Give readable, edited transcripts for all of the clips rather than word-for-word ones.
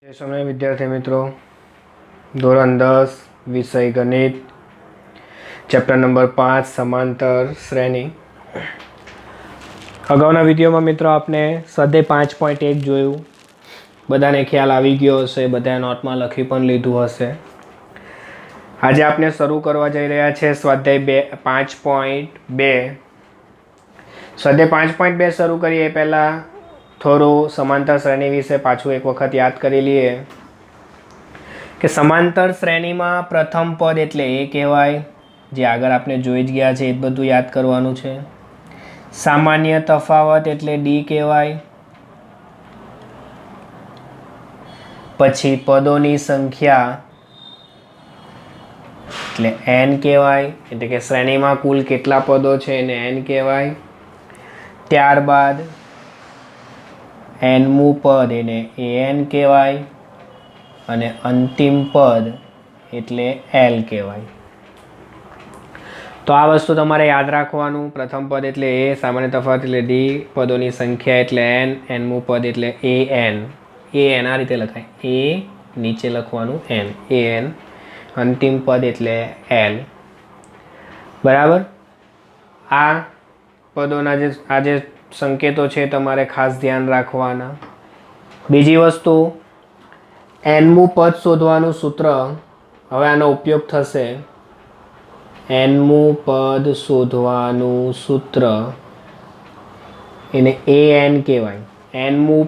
જય સ્વામિનારાયણ વિદ્યાર્થી મિત્રો, ધોરણ 10 વિષય ગણિત, ચેપ્ટર નંબર 5 સમાંતર શ્રેણી. અગાઉના વિડીયોમાં મિત્રો આપણે સ્વાધ્યાય 5.1 જોયું. બધાને ખ્યાલ આવી ગયો હશે, બધા નોટમાં લખી પણ લીધું હશે. આજે આપણે શરૂ કરવા જઈ રહ્યા છે સ્વાધ્યાય 5.2. સ્વાધ્યાય 5.2 શરૂ કરીએ એ પહેલાં થોડું સમાંતર શ્રેણી વિશે પાછું એક વખત યાદ કરી લઈએ કે સમાંતર શ્રેણીમાં પ્રથમ પદ એટલે એ કહેવાય, જે આગળ આપણે જોઈ જ ગયા છે. એ જ બધું યાદ કરવાનું છે. સામાન્ય તફાવત એટલે ડી કહેવાય. પછી પદોની સંખ્યા એટલે એન કહેવાય, એટલે કે શ્રેણીમાં કુલ કેટલા પદો છે એને એન કહેવાય. ત્યારબાદ એનમું પદ એને એન કહેવાય અને અંતિમ પદ એટલે એલ કહેવાય. તો આ વસ્તુ તમારે યાદ રાખવાનું. પ્રથમ પદ એટલે એ, સામાન્ય તફાવત એટલે ડી, પદોની સંખ્યા એટલે એન, એનમું પદ એટલે એ એન. એ એન આ રીતે લખાય, એ નીચે લખવાનું એન, એ એન. અંતિમ પદ એટલે એલ. બરાબર. આ પદોના જે સંકેતો છે તમારે ખાસ ધ્યાન રાખવાના. બીજી વસ્તુ, એનમું પદ શોધવાનું સૂત્ર. હવે આનો ઉપયોગ થશે. એનમું પદ શોધવાનું સૂત્ર એને એ એન કહેવાય. એનમું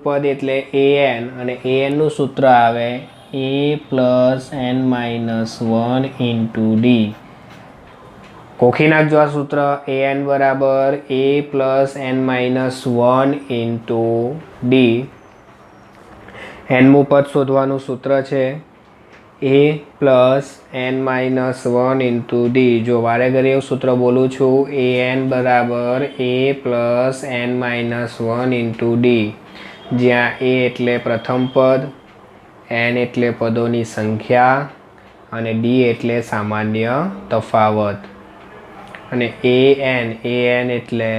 પદ એટલે એ એન, અને એ એનનું સૂત્ર આવે A plus N minus 1 into D. કોખી નાખજો આ સૂત્ર. એ એન બરાબર A plus N minus 1 into D. એનમું પદ શોધવાનું સૂત્ર છે A plus N minus 1 into D. જો વારે ઘરે એવું સૂત્ર બોલું છું, એ એન બરાબર A plus N minus 1 into D, જ્યાં એ એટલે પ્રથમ પદ, એન એટલે પદોની સંખ્યા અને ડી એટલે સામાન્ય તફાવત. અને એ એન એટલે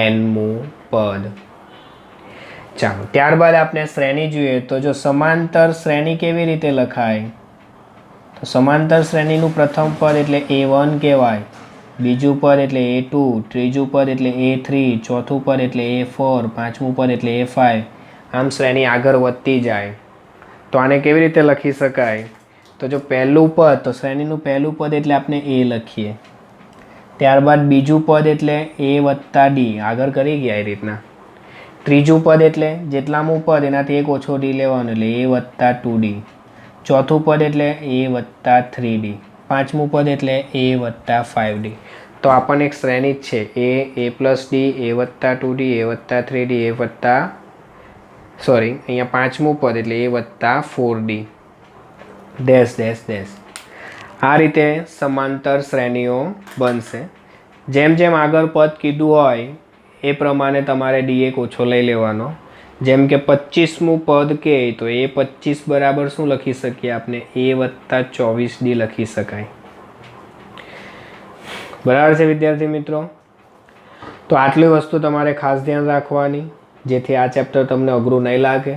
એનમું પદ. ચાલો, ત્યારબાદ આપણે શ્રેણી જોઈએ. તો જો સમાંતર શ્રેણી કેવી રીતે લખાય, તો સમાંતર શ્રેણીનું પ્રથમ પદ એટલે A1 કહેવાય, બીજું પદ એટલે A2, ત્રીજું પદ એટલે A3, ચોથું પદ એટલે A4, પાંચમું પદ એટલે A5. આમ શ્રેણી આગળ વધતી જાય. તો આને કેવી રીતે લખી શકાય, તો જો પહેલું પદ, તો શ્રેણીનું પહેલું પદ એટલે આપણે A લખીએ. ત્યારબાદ બીજું પદ એટલે એ વત્તા ડી, આગળ કરી ગયા એ રીતના. ત્રીજું પદ એટલે જેટલામું પદ એનાથી એક ઓછો ડી લેવાનો એટલે એ વત્તા 2D. ચોથું પદ એટલે એ વત્તા 3D. પાંચમું પદ એટલે એ વત્તા 5D. તો આપણને એક શ્રેણી જ છે, એ પ્લસ ડી, એ વત્તા 2D, એ વત્તા 3D, એ વત્તા અહીંયા પાંચમું પદ એટલે એ વત્તા 4D. Dash dash dash. આ રીતે સમાંતર શ્રેણીઓ બનશે. જેમ જેમ આગળ પદ કીધું હોય એ પ્રમાણે તમારે ડી એક ઓછો લઈ લેવાનો. જેમ કે 25મું પદ કે તો એ 25 બરાબર શું લખી શકીએ આપણે, એ વત્તા 24D લખી શકાય. બરાબર છે વિદ્યાર્થી મિત્રો. તો આટલી વસ્તુ તમારે ખાસ ધ્યાન રાખવાની, જેથી આ ચેપ્ટર તમને અઘરું નહીં લાગે.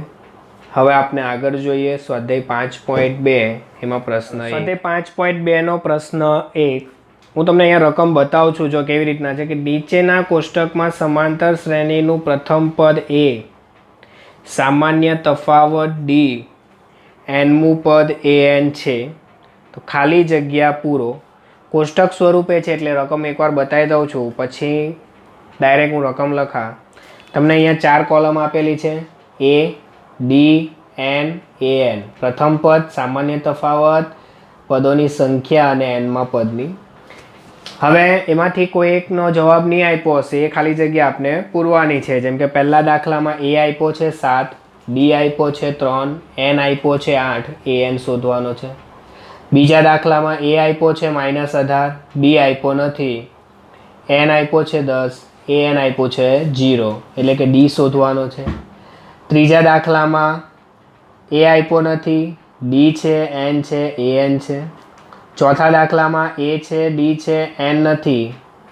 હવે આપણે આગળ જોઈએ સ્વાધ્યાય 5.2. એમાં પ્રશ્ન સ્વાધ્યાય 5.2 નો પ્રશ્ન 1. હું તમને અહીંયા રકમ બતાવું છું, જો કેવી રીતના છે કે નીચેના કોષ્ટકમાં સમાંતર શ્રેણીનું પ્રથમ પદ એ, સામાન્ય તફાવત ડી, એનમું પદ એન છે, તો ખાલી જગ્યા પૂરો. કોષ્ટક સ્વરૂપે છે એટલે રકમ એકવાર બતાવી દઉં છું, પછી ડાયરેક્ટ હું રકમ લખા. તમને અહીંયા 4 કોલમ આપેલી છે, એ, ડી, એન, એ એન. પ્રથમ પદ, સામાન્ય તફાવત, પદોની સંખ્યા અને એનમાં પદની. હવે એમાંથી કોઈ એકનો જવાબ નહીં આપ્યો હશે, એ ખાલી જગ્યા આપણે પૂરવાની છે. જેમ કે પહેલા દાખલામાં એ આપ્યો છે 7, ડી આપ્યો છે 3, એન આપ્યો છે 8, એ એન શોધવાનો છે. બીજા દાખલામાં એ આપ્યો છે -18, ડી આપ્યો નથી, એન આપ્યો છે 10, એ એન આપ્યો છે 0, એટલે કે ડી શોધવાનો છે. ત્રીજા દાખલામાં એ આપ્યો નથી, ડી છે, એન છે, એ એન છે. ચોથા દાખલામાં એ છે, ડી છે, એન નથી,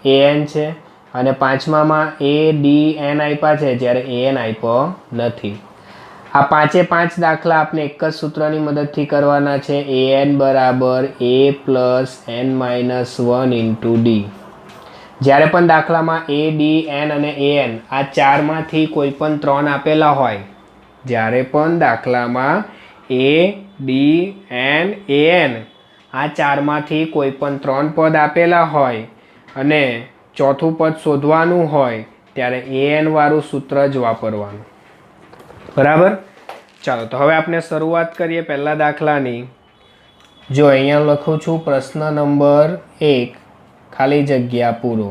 એ એન છે. અને પાંચમામાં એ, ડી, એન આપ્યા છે, જ્યારે એ એન આપ્યો નથી. આ 5 દાખલા આપણે એક જ સૂત્રની મદદથી કરવાના છે. an બરાબર a plus n minus 1 into D. જ્યારે પણ દાખલામાં a, d, n અને an આ ચારમાંથી કોઈ પણ 3 આપેલા હોય, જ્યારે પણ દાખલામાં a, d, n, an આ ચારમાંથી કોઈ પણ 3 પદ આપેલા હોય અને ચોથું પદ શોધવાનું હોય ત્યારે an વાળું સૂત્ર જ વાપરવાનું. બરાબર. ચાલો તો હવે આપણે શરૂઆત કરીએ પહેલા દાખલાની. જો અહીંયા લખું છું પ્રશ્ન નંબર 1 ખાલી જગ્યા પૂરો.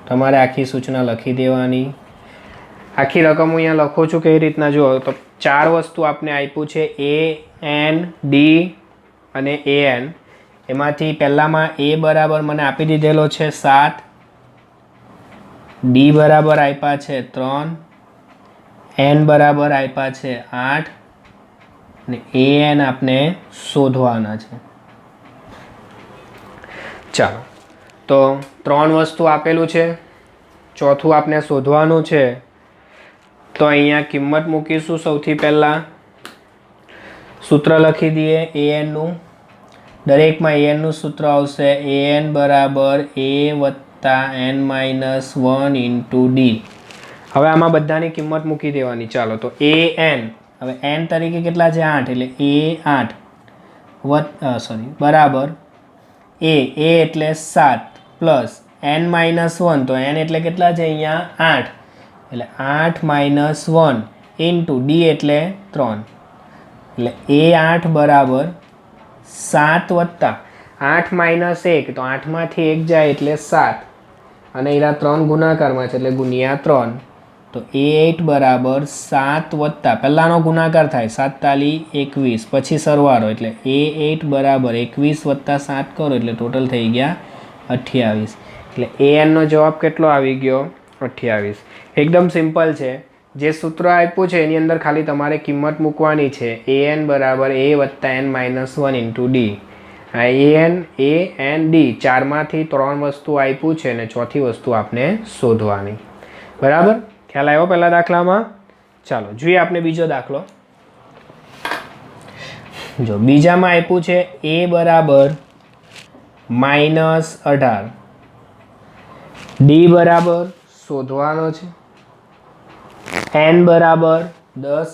તમારે આખી સૂચના લખી દેવાની. આખી રકમ હું અહીંયા લખું છું કેવી રીતના જુઓ તો 4 વસ્તુ આપણે આપ્યું છે a, n, d અને an. એમાંથી પહેલામાં a બરાબર મને આપી દીધેલો છે 7, d બરાબર આપ્યા છે 3, n બરાબર આપ્યા છે 8 અને an આપણે શોધવાના છે. ચાલો તો 3 વસ્તુ આપેલું છે, ચોથું આપણે શોધવાનું છે. તો અહીંયા કિંમત મૂકીશું. સૌથી પહેલાં સૂત્ર લખી દઈએ an નું. દરેકમાં an નું સૂત્ર આવશે an બરાબર a વત્તા n માઇનસ 1 ઇન્ટુ ડી. હવે આમાં બધાની કિંમત મૂકી દેવાની. ચાલો તો an હવે n તરીકે કેટલા છે 8 એટલે a8 બરાબર a એટલે 7 પ્લસ n માઇનસ 1 તો n એટલે કેટલા છે અહીંયા 8 એટલે 8 માઇનસ 1 ઇન્ટુ ડી એટલે 3 એટલે a8 બરાબર 7 વત્તા 8 માઇનસ 1 તો 8માંથી 1 જાય એટલે 7 અને એના 3 ગુણાકારમાં છે એટલે ગુણ્યા 3 તો a8 બરાબર 7 વત્તા પહેલાંનો ગુણાકાર થાય 7 તાલી 21 પછી સરવાળો એટલે a8 બરાબર 21 વત્તા 7 કરો એટલે ટોટલ થઈ ગયા 28. એટલે anનો જવાબ કેટલો આવી ગયો 28. એકદમ સિમ્પલ છે. જે સૂત્ર આપ્યું છે એની અંદર ખાલી તમારે કિંમત મૂકવાની છે. an બરાબર a વત્તા n માઇનસ 1 ઇન્ટુ ડી. આ an, a, n, d ચારમાંથી 3 વસ્તુ આપ્યું છે અને ચોથી વસ્તુ આપણે શોધવાની. બરાબર. ખ્યાલ આવ્યો પહેલા દાખલામાં? ચાલો જોઈએ આપણે બીજો દાખલો. જો બીજામાં આપ્યું છે a બરાબર -18, d બરાબર શોધવાનો છે, n બરાબર 10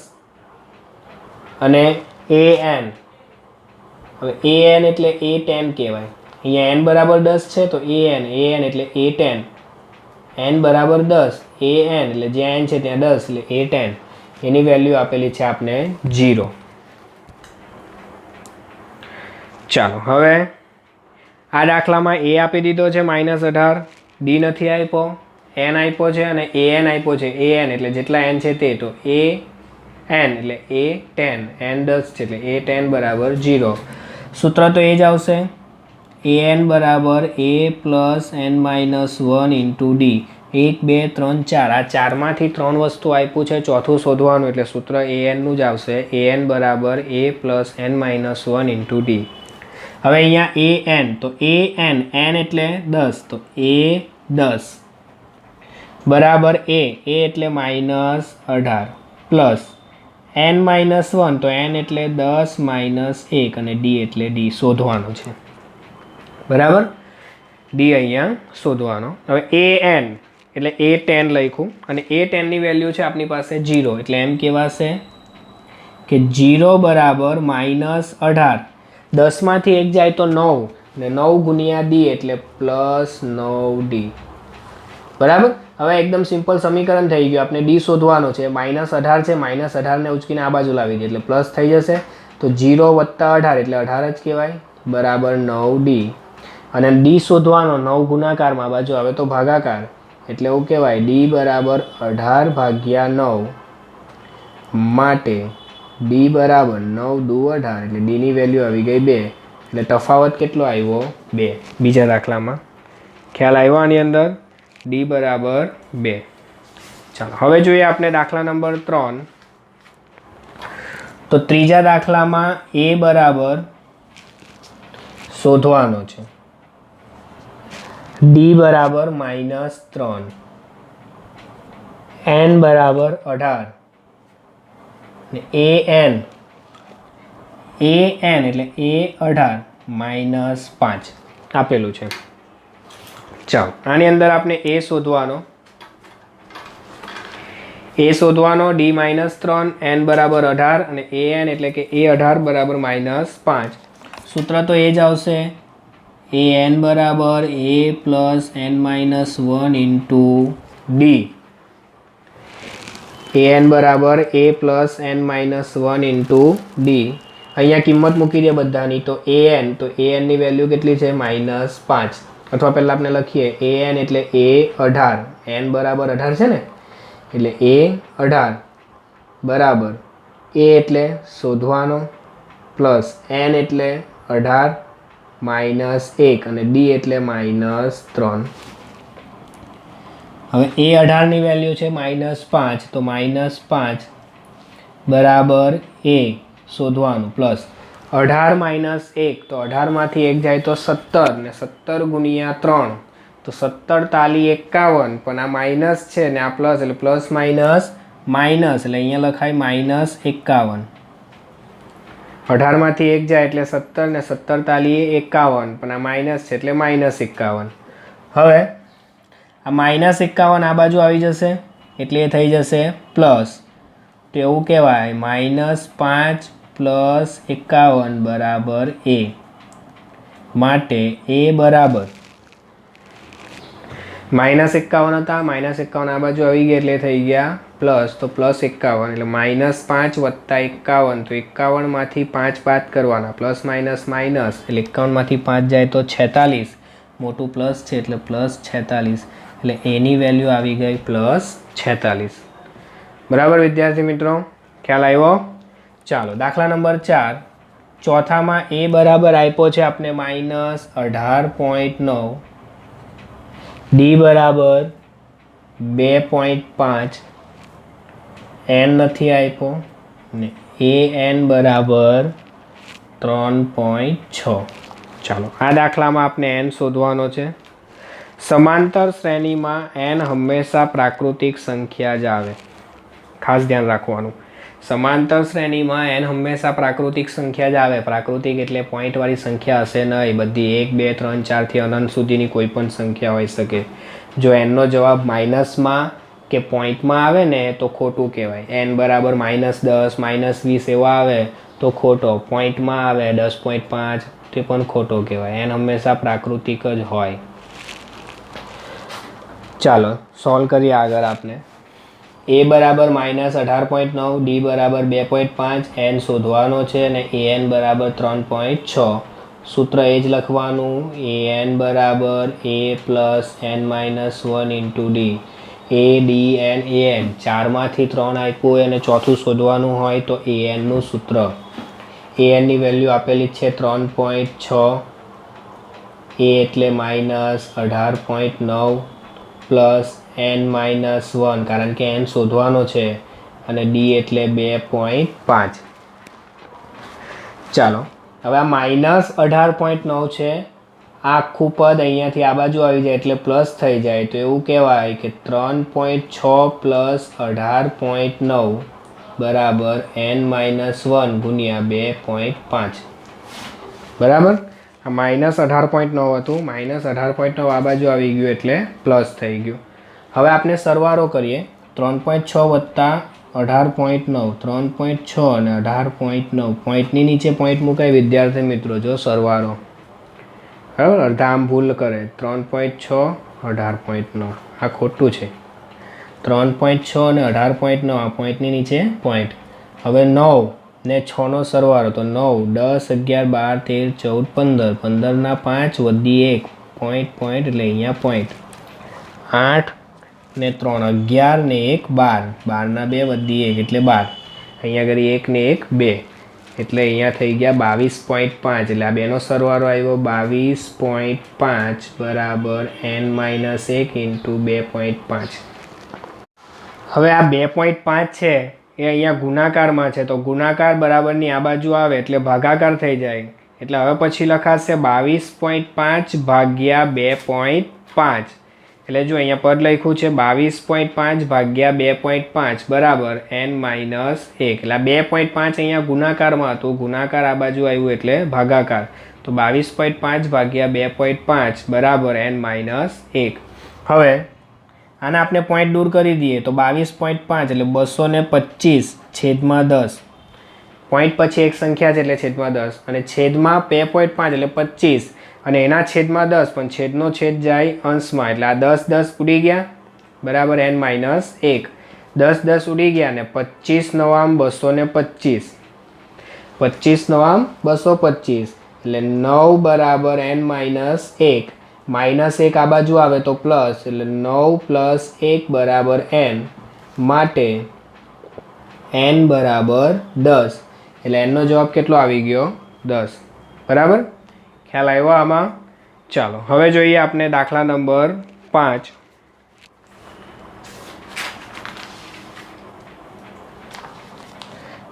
અને an. હવે an એટલે a10 કહેવાય. અહીંયા n બરાબર 10 છે તો an એટલે a10, n બરાબર 10 an એટલે જ્યાં n છે ત્યાં 10 એટલે a10. એની વેલ્યુ આપેલી છે આપણે 0. ચાલો હવે આ દાખલામાં a આપી દીધો છે -18, d નથી આપ્યો, n આપ્યો છે અને an આપ્યો છે. an એટલે જેટલા n છે તે તો an એટલે a10, n 10 છે એટલે a10 બરાબર 0. સૂત્ર તો એ જ આવશે an બરાબર a plus n minus 1 into D. 1 2 3 4 આ ચારમાંથી 3 વસ્તુ આપ્યું છે, ચોથું શોધવાનું એટલે સૂત્ર an નું જ આવશે an બરાબર a plus n minus 1 into D. હવે અહીંયા an તો an એટલે 10 તો a10 બરાબર a એટલે -18 પ્લસ n માઇનસ 1 તો n એટલે 10 માઇનસ 1 અને d એટલે d શોધવાનું છે. બરાબર. d અહીંયા શોધવાનો. હવે an એટલે a10 લખ્યું અને a10 ની વેલ્યુ છે આપણી પાસે 0 એટલે એમ કહેવાશે કે 0 બરાબર -18. 10માંથી 1 જાય તો 9 ને 9 ગુણ્યા d એટલે +9d. બરાબર. હવે એકદમ સિમ્પલ સમીકરણ થઈ ગયું. આપણે d શોધવાનો છે. -18 છે, -18 ને ઉચકીને આ બાજુ લાવી દે એટલે પ્લસ થઈ જશે. તો 0 વત્તા 18 એટલે 18 જ કહેવાય બરાબર 9d. અને d શોધવાનો 9 ગુણાકારમાં બાજુ આવે તો ભાગાકાર એટલે એવું કહેવાય d બરાબર 18 ભાગ્યા 9 માટે d બરાબર 9 દુ 18 એટલે d ની વેલ્યુ આવી ગઈ 2 એટલે તફાવત કેટલો આવ્યો 2. બીજા દાખલામાં ખ્યાલ આવ્યો આની અંદર d બરાબર 2. ચાલો હવે જોઈએ આપણે દાખલા નંબર 3. તો ત્રીજા દાખલામાં a બરાબર શોધવાનો છે, d બરાબર -3, n બરાબર 18 ને an એટલે A18 -5 આપેલું છે. ચાલો આની અંદર આપણે a શોધવાનો d -3 n બરાબર 18 અને an એટલે કે A18 બરાબર -5. સૂત્ર તો એ જ આવશે, an બરાબર a plus n -1 into D. an બરાબર a plus n -1 into D. અહીંયા કિંમત મૂકી દે બધાની, તો an ની વેલ્યુ કેટલી છે? -5. અથવા પહેલાં આપણે લખીએ an એટલે A18, n બરાબર 18 છે ને, એટલે A18 બરાબર a એટલે શોધવાનો પ્લસ n એટલે 18 -1 અને d એટલે -3. હવે A18 ની વેલ્યુ છે -5, તો -5 બરાબર a શોધવાનું પ્લસ 18 -1, તો 18માંથી 1 જાય તો 17 ને 17 ગુણ્યા 3 તો 17 તાલી 51, પણ આ માઇનસ છે ને આ પ્લસ એટલે પ્લસ માઇનસ માઇનસ એટલે અહીંયા લખાય -51. 18માંથી 1 જાય એટલે 17 ને 17 તાલી 51, પણ આ માઇનસ છે એટલે -51. હવે આ -51 આ બાજુ આવી જશે એટલે એ થઈ જશે પ્લસ, તો એવું કહેવાય -5 પ્લસ 51 બરાબર a. માટે a બરાબર -51 હતા, -51 આ બાજુ આવી ગયા એટલે થઈ ગયા પ્લસ, તો +51 એટલે -5 વત્તા 51, તો 51માંથી 5 બાદ કરવાના, પ્લસ માઇનસ માઇનસ એટલે 51માંથી 5 જાય તો 46, મોટું પ્લસ છે એટલે +46, એટલે એની વેલ્યુ આવી ગઈ +46. બરાબર વિદ્યાર્થી મિત્રો, ખ્યાલ આવ્યો? ચાલો દાખલા નંબર 4, ચોથામાં a બરાબર આપ્યો છે આપણે -18.9, d બરાબર 2.5, n નથી આપ્યો ને an બરાબર 3.6. ચાલો આ દાખલામાં આપણે n શોધવાનો છે. સમાંતર શ્રેણીમાં n હંમેશા પ્રાકૃતિક સંખ્યા જ આવે, ખાસ ધ્યાન રાખવાનું. સમાંતર શ્રેણીમાં n હંમેશા પ્રાકૃતિક સંખ્યા જ આવે. પ્રાકૃતિક એટલે પોઈન્ટવાળી સંખ્યા હશે નહીં, બધી 1 2 3 4 થી અનંત સુધીની કોઈ પણ સંખ્યા હોઈ શકે. જો nનો જવાબ માઇનસમાં કે પોઈન્ટમાં આવે ને તો ખોટું કહેવાય. n બરાબર -10 -20 એવા આવે તો ખોટો, પોઈન્ટમાં આવે 10.5 તે પણ ખોટો કહેવાય. n હંમેશા પ્રાકૃતિક જ હોય. ચાલો સોલ્વ કરીએ આગળ આપણે. a બરાબર -18.9, d બરાબર 2.5, n શોધવાનો છે અને an બરાબર 3.6. સૂત્ર એ જ લખવાનું, an બરાબર a plus n -1 into D. a d n an, 4માંથી 3 આપ્યું હોય અને ચોથું શોધવાનું હોય તો anનું સૂત્ર. anની વેલ્યુ આપેલી છે 3.6, a એટલે -18.9 પ્લસ n -1 કારણ કે n શોધવાનો છે અને d એટલે 2.5. ચાલો હવે આ -18.9 છે, આ આખું પદ અહીંયાથી આ બાજુ આવી જાય એટલે પ્લસ થઈ જાય, તો એવું કહેવાય કે 3.6 પ્લસ 18.9 બરાબર n -1 ગુણ્યા 2.5. બરાબર, આ -18.9 હતું, -18.9 આ બાજુ આવી ગયું એટલે પ્લસ થઈ ગયું. હવે આપણે સરવાળો કરીએ, 3.6 વત્તા 18.9, 3.6 અને 18.9, પોઈન્ટની નીચે પોઈન્ટ મુકાય વિદ્યાર્થી મિત્રો, જો સરવાળો. બરાબર, અડધા આમ ભૂલ કરે, 3.6 18.9 આ ખોટું છે. 3.6 અને 18.9 આ પોઈન્ટની નીચે પોઈન્ટ. હવે 9 ને 6નો સરવાળો, તો 9 10 11 12 13 14 15, 15ના 5 વધી 1 પોઈન્ટ એટલે અહીંયા પોઈન્ટ. 8 ને 3 11 ને 1 12, 12ના 2 વધી 1 એટલે 12, અહીંયા આગળ 1 ને 1 2 એટલે અહીંયા થઈ ગયા 22.5, એટલે આ બેનો સરવાળો આવ્યો 22.5 બરાબર n -1 ઇન્ટુ 2.5. હવે આ 2.5 છે એ અહીંયા ગુણાકારમાં છે, તો ગુણાકાર બરાબરની આ બાજુ આવે એટલે ભાગાકાર થઈ જાય, એટલે હવે પછી લખાશે 22.5 ભાગ્યા 2.5, એટલે જો અહીંયા પદ લખ્યું છે 22.5 ભાગ્યા 2.5 બરાબર n-1 એટલે 2.5 અહીંયા ગુણાકારમાં હતું, ગુણાકાર આ બાજુ આવ્યું એટલે ભાગાકાર, તો 22.5 ભાગ્યા 2.5 બરાબર n-1. હવે આને આપણે પોઈન્ટ દૂર કરી દઈએ તો 22.5 એટલે 225 છેદમાં 10, પોઈન્ટ પછી એક સંખ્યા છે એટલે છેદમાં 10 અને છેદમાં 2.5 એટલે 25 અને એના છેદમાં 10 પણ છેદનો છેદ જાય અંશમાં એટલે આ 10 10 ઉડી ગયા બરાબર n-1, 10 10 ઉડી ગયા ને 25 નવામ 225, 25 નવામ 225 એટલે 9 બરાબર n-1, -1 આ બાજુ આવે તો પ્લસ એટલે 9 + 1 બરાબર n, માટે n બરાબર 10 એટલે nનો જવાબ કેટલો આવી ગયો 10. બરાબર, ખ્યાલ આવ્યો આમાં? ચાલો હવે જોઈએ આપણે દાખલા નંબર 5.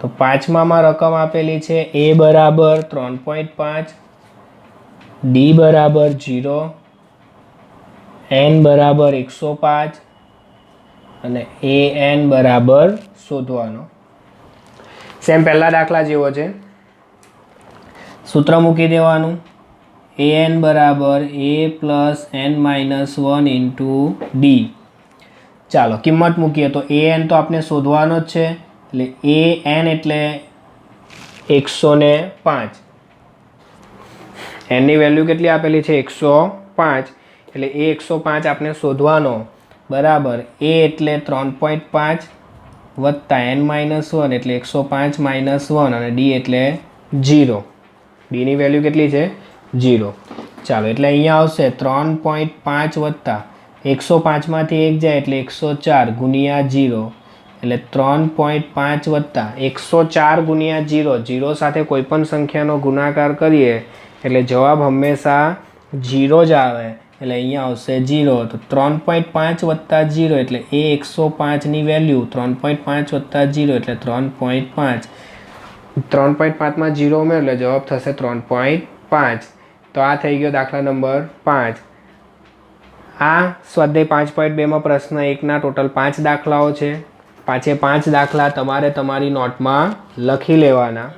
તો 5માં રકમ આપેલી છે a બરાબર 3.5, d બરાબર 0, n બરાબર 105 અને an બરાબર શોધવાનો. સેમ પહેલા દાખલા જેવો છે, સૂત્ર મૂકી દેવાનું, an બરાબર a + n-1 * d. ચાલો કિંમત મૂકીએ તો an તો આપણે શોધવાનો જ છે એટલે an એટલે 105, n ની વેલ્યુ કેટલી આપેલી છે 105 એટલે એ 105 આપણે શોધવાનો બરાબર a એટલે 3.5 વત્તા n-1 એટલે 105 - 1 અને d એટલે 0, d ની વેલ્યુ કેટલી છે 0. ચાલો એટલે અહીંયા આવશે 3.5 વત્તા 105માંથી 1 જાય એટલે 104 ગુણ્યા 0 એટલે 3.5 વત્તા 104 ગુણ્યા 0, 0 સાથે કોઈ પણ સંખ્યાનો ગુણાકાર કરીએ એટલે જવાબ હંમેશા 0 જ આવે એટલે અહીંયા આવશે 0. તો 3.5 વત્તા 0 એટલે એ 105ની વેલ્યુ 3.5 વત્તા 0 એટલે 3.5, 3.5માં 0 ઉમેરો એટલે જવાબ થશે 3.5. તો આ થઈ ગયો દાખલા નંબર 5. આ સ્વાધ્યાય 5.2માં પ્રશ્ન 1ના ટોટલ 5 દાખલાઓ છે. 5 દાખલા તમારે તમારી નોટમાં લખી લેવાના.